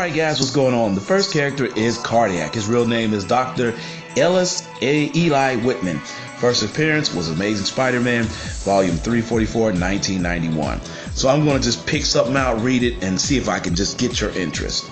Alright guys, what's going on? The first character is Cardiac. His real name is Dr. Ellis Eli Whitman. First appearance was Amazing Spider-Man, Volume 344, 1991. So I'm going to just pick something out, read it, and see if I can just get your interest.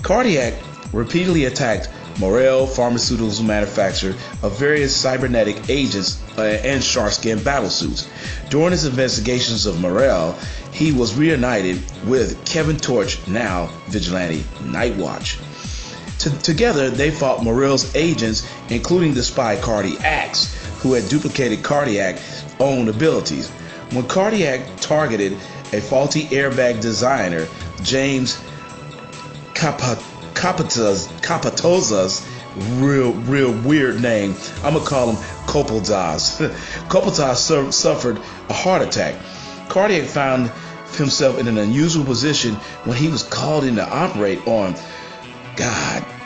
Cardiac repeatedly attacked Morel Pharmaceuticals manufacturer of various cybernetic agents and shark-skin battlesuits. During his investigations of Morel, he was reunited with Kevin Torch, now vigilante Nightwatch. Together, they fought Morel's agents, including the spy Cardiac, who had duplicated Cardiac's own abilities. When Cardiac targeted a faulty airbag designer, James Capatoza's real weird name, I'm gonna call him Copelzaz. Copelzaz suffered a heart attack. Cardiac found himself in an unusual position when he was called in to operate on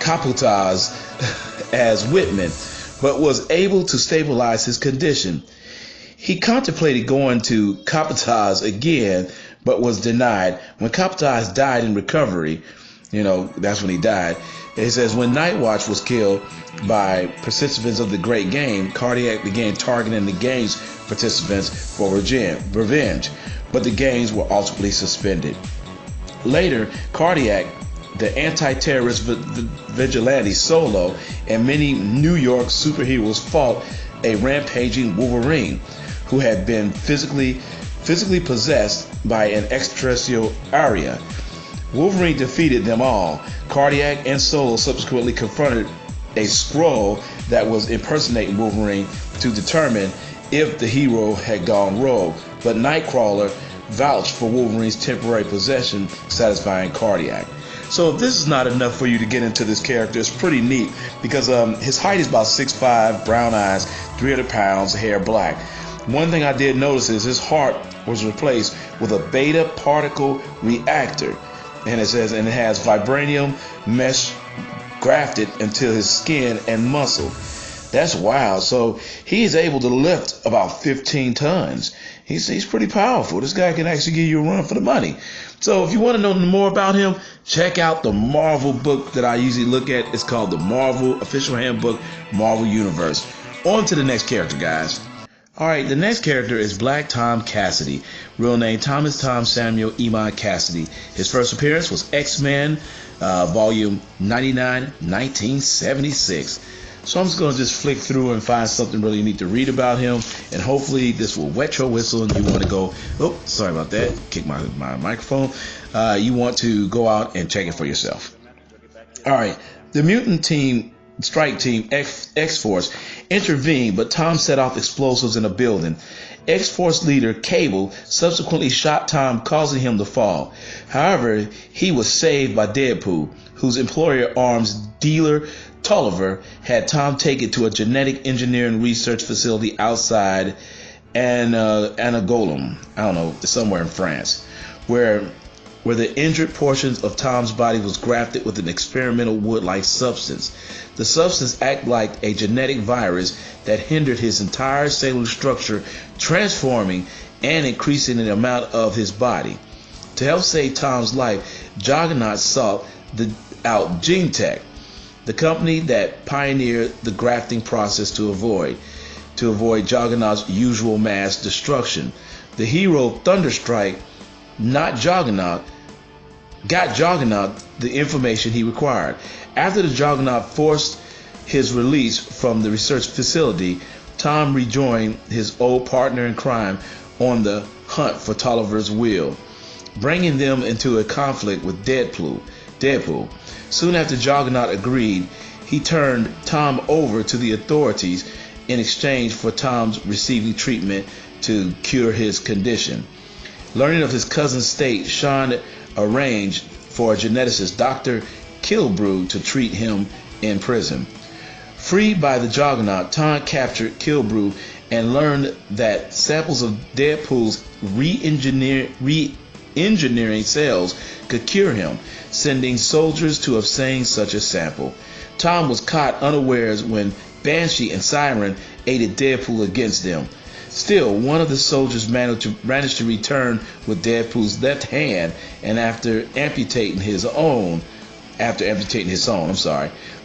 Copelzaz as Whitman, but was able to stabilize his condition. He contemplated going to Copelzaz again, but was denied. When Copelzaz died in recovery, that's when he died. It says when Nightwatch was killed by participants of the Great Game, Cardiac began targeting the game's participants for revenge, but the games were ultimately suspended. Later, Cardiac, the anti-terrorist vigilante Solo, and many New York superheroes fought a rampaging Wolverine who had been physically possessed by an extraterrestrial Arya. Wolverine defeated them all. Cardiac and Solo subsequently confronted a Skrull that was impersonating Wolverine to determine if the hero had gone rogue, but Nightcrawler vouched for Wolverine's temporary possession, satisfying Cardiac. So if this is not enough for you to get into this character, it's pretty neat because his height is about 6'5", brown eyes, 300 pounds, hair black. One thing I did notice is his heart was replaced with a beta particle reactor. And it says, and it has vibranium mesh grafted into his skin and muscle. That's wild. So he's able to lift about 15 tons. He's pretty powerful. This guy can actually give you a run for the money. So if you want to know more about him, check out the Marvel book that I usually look at. It's called the Marvel Official Handbook, Marvel Universe. On to the next character, guys. Alright, the next character is Black Tom Cassidy. Real name Thomas Tom Samuel Iman Cassidy. His first appearance was X-Men, Volume 99, 1976. So I'm just going to just flick through and find something really neat to read about him. And hopefully this will wet your whistle and you want to go, oh, sorry about that, kick my microphone. You want to go out and check it for yourself. Alright, the mutant team strike team X-Force intervened, but Tom set off explosives in a building. X-Force leader Cable subsequently shot Tom, causing him to fall. However, he was saved by Deadpool, whose employer arms dealer Tulliver had Tom taken to a genetic engineering research facility outside Angoulême, somewhere in France, where the injured portions of Tom's body was grafted with an experimental wood-like substance. The substance acted like a genetic virus that hindered his entire cellular structure, transforming and increasing the amount of his body. To help save Tom's life, Juggernaut sought out GeneTech, the company that pioneered the grafting process to avoid Juggernaut's usual mass destruction. The hero Thunderstrike got Juggernaut the information he required. After the Juggernaut forced his release from the research facility, Tom rejoined his old partner in crime on the hunt for Tulliver's will, bringing them into a conflict with Deadpool. Soon after Juggernaut agreed, he turned Tom over to the authorities in exchange for Tom's receiving treatment to cure his condition. Learning of his cousin's state, Sean arranged for a geneticist, Dr. Kilbrew, to treat him in prison. Freed by the Juggernaut, Tom captured Kilbrew and learned that samples of Deadpool's re-engineering cells could cure him, sending soldiers to obtain such a sample. Tom was caught unawares when Banshee and Siren aided Deadpool against them. Still, one of the soldiers managed to return with Deadpool's left hand, and after amputating his own, after amputating his own.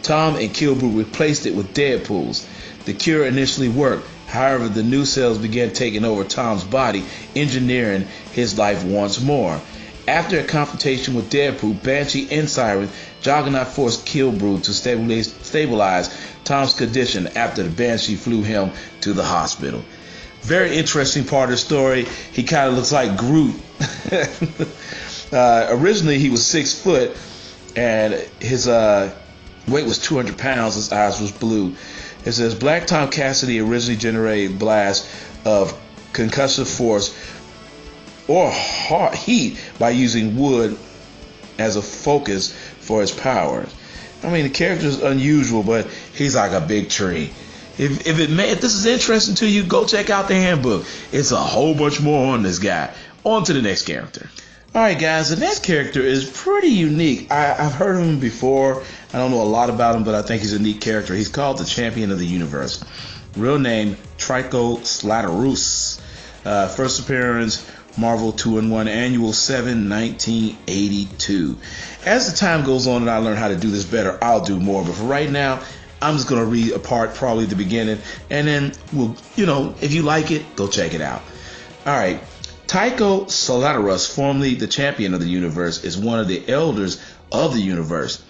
Tom and Kilbrew replaced it with Deadpool's. The cure initially worked. However, the new cells began taking over Tom's body, engineering his life once more. After a confrontation with Deadpool, Banshee, and Siren, Juggernaut forced Kilbrew to stabilize Tom's condition after the Banshee flew him to the hospital. Very interesting part of the story. He kind of looks like Groot. Originally, he was 6 foot, and his weight was 200 pounds. His eyes was blue. It says Black Tom Cassidy originally generated blasts of concussive force or hot heat by using wood as a focus for his powers. I mean, the character is unusual, but he's like a big tree. If this is interesting to you, go check out the handbook. It's a whole bunch more on this guy. On to the next character. Alright guys, the next character is pretty unique. I've heard of him before. I don't know a lot about him, but I think he's a neat character. He's called the Champion of the Universe. Real name, Trico Slaterus. First appearance, Marvel 2-in-1, Annual 7, 1982. As the time goes on and I learn how to do this better, I'll do more. But for right now, I'm just going to read a part, probably the beginning. And then, we'll, if you like it, go check it out. Alright. Tycho Salaterus, formerly the Champion of the Universe, is one of the elders of the universe.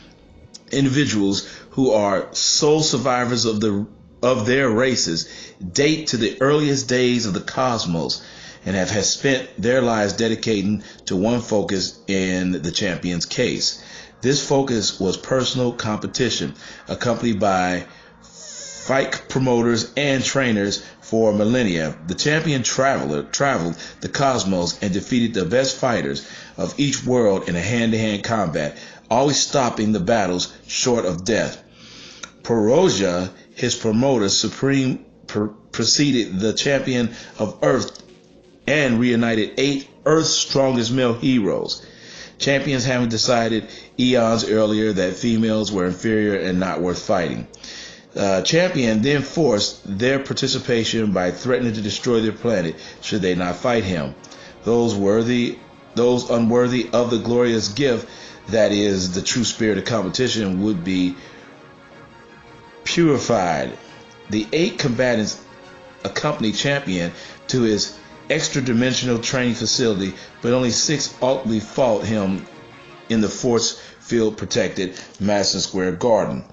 Individuals who are sole survivors of their races date to the earliest days of the cosmos and have spent their lives dedicating to one focus in the champion's case. This focus was personal competition, accompanied by fight promoters and trainers for millennia. The champion traveled the cosmos and defeated the best fighters of each world in a hand-to-hand combat, always stopping the battles short of death. Perosia, his promoter, preceded the champion of Earth and reunited 8 Earth's strongest male heroes. Champions having decided eons earlier that females were inferior and not worth fighting. Champion then forced their participation by threatening to destroy their planet should they not fight him. Those unworthy of the glorious gift that is the true spirit of competition would be purified. The 8 combatants accompanied Champion to his extra-dimensional training facility, but only 6 ultimately fought him in the force field protected Madison Square Garden.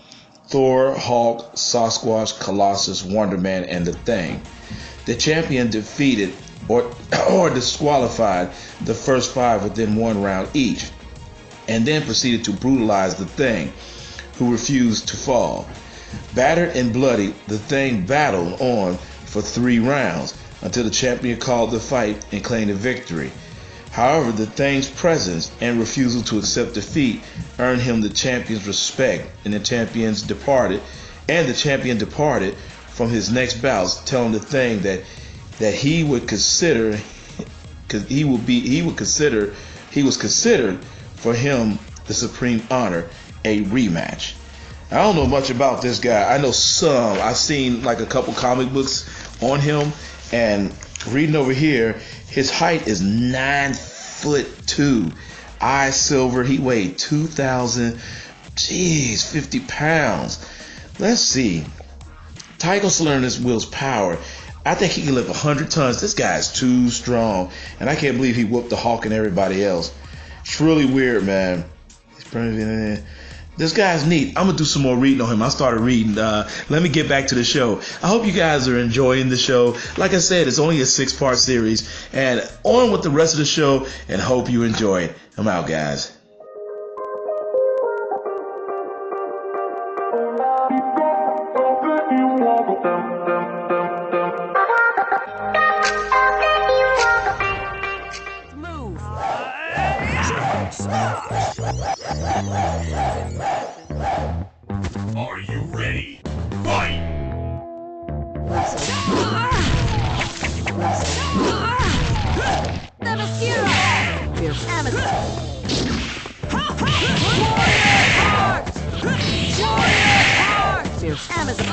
Thor, Hulk, Sasquatch, Colossus, Wonder Man, and the Thing. The champion defeated or disqualified the first 5 within 1 round each, and then proceeded to brutalize the Thing, who refused to fall. Battered and bloody, the Thing battled on for 3 rounds until the champion called the fight and claimed a victory. However, the Thing's presence and refusal to accept defeat earned him the champion's respect, and the champion departed from his next bouts, telling the Thing that he was considered for him the supreme honor, a rematch. I don't know much about this guy. I know some. I've seen like a couple comic books on him, and reading over here, his height is 9'2", eye silver. He weighed 50 pounds. Let's see. Tycho Salaterus wields power. I think he can lift 100 tons. This guy is too strong, and I can't believe he whooped the Hulk and everybody else. It's really weird, man. This guy's neat. I'm going to do some more reading on him. I started reading. Let me get back to the show. I hope you guys are enjoying the show. Like I said, it's only a 6-part series. And on with the rest of the show, and hope you enjoy it. I'm out, guys. Are you ready? Fight! Never fear! Fierce Amazon! Fierce Amazon!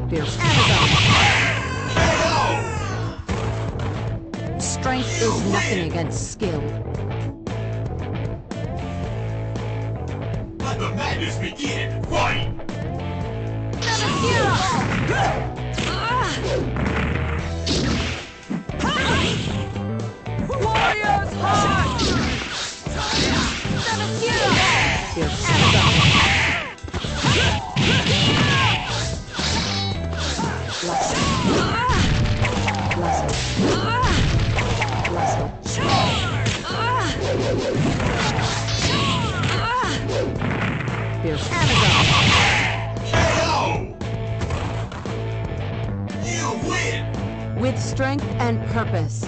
Fierce Amazon! Nothing against skill. Let the madness begin! Fight! Warriors heart! Fierce Amazon. Fierce Amazon. KO! You win! With strength and purpose.